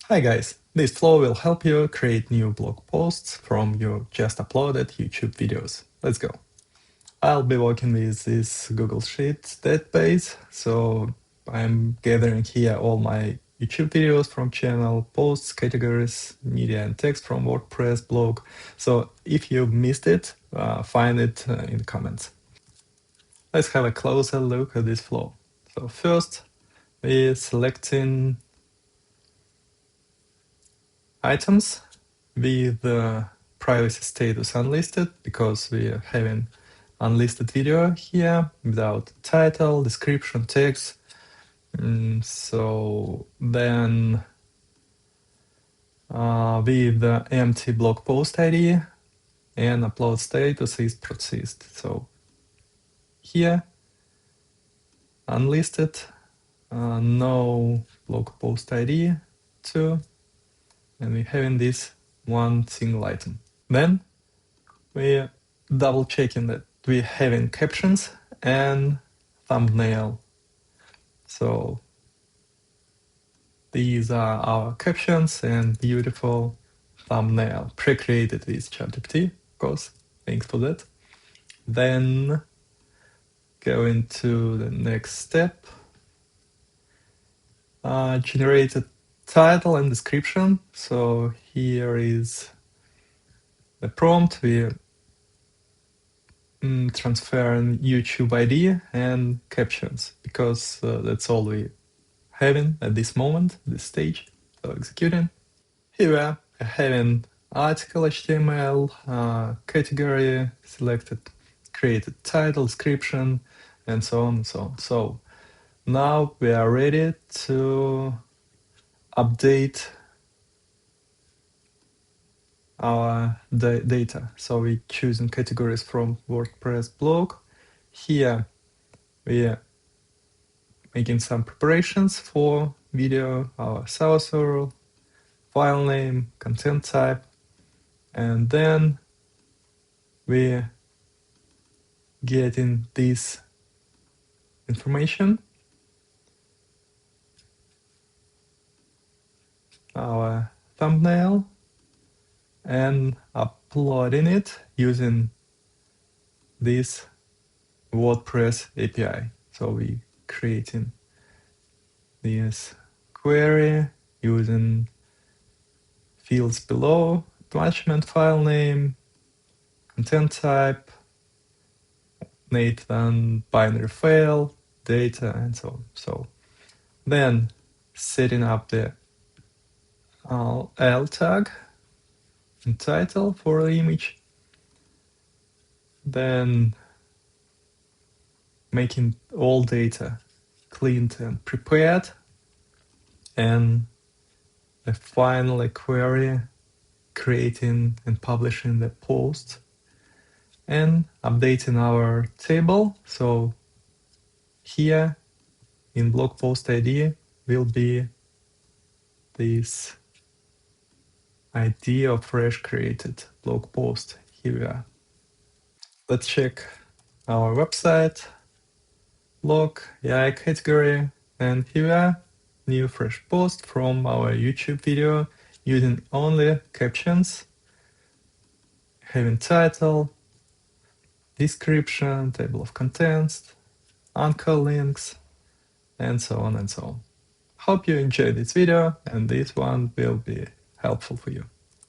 Hi guys, this flow will help you create new blog posts from your just uploaded YouTube videos. Let's go. I'll be working with this Google Sheets database, so I'm gathering here all my YouTube videos from channel, posts, categories, media and text from WordPress blog. So if you missed it, find it in the comments. Let's have a closer look at this flow. So first, we're selecting items with the privacy status unlisted because we are having unlisted video here without title, description, text. So then with the empty blog post ID and upload status is processed. So here unlisted, no blog post ID 2, and we're having this one single item. Then we're double checking that we're having captions and thumbnail. So these are our captions and beautiful thumbnail pre-created with ChatGPT, of course. Thanks for that. Then go into the next step. Generated title and description. So here is the prompt. We're transferring YouTube ID and captions because that's all we having at this moment, this stage. So executing. Here we are having article HTML, category selected, created title, description, and so on and so on. So now we are ready to update our data. So we're choosing categories from WordPress blog. Here we are making some preparations for video, our source URL, file name, content type, and then we're getting this information, our thumbnail, and uploading it using this WordPress API. So we creating this query using fields below, attachment file name, content type, Nathan, binary file, data, and so on. So then setting up the L tag and title for the image, then making all data cleaned and prepared, and the final query creating and publishing the post and updating our table. So here in blog post ID will be this ID of fresh created blog post. Here we are. Let's check our website, blog, AI category, and here we are, new fresh post from our YouTube video using only captions, having title, description, table of contents, anchor links, and so on and so on. Hope you enjoyed this video and this one will be helpful for you.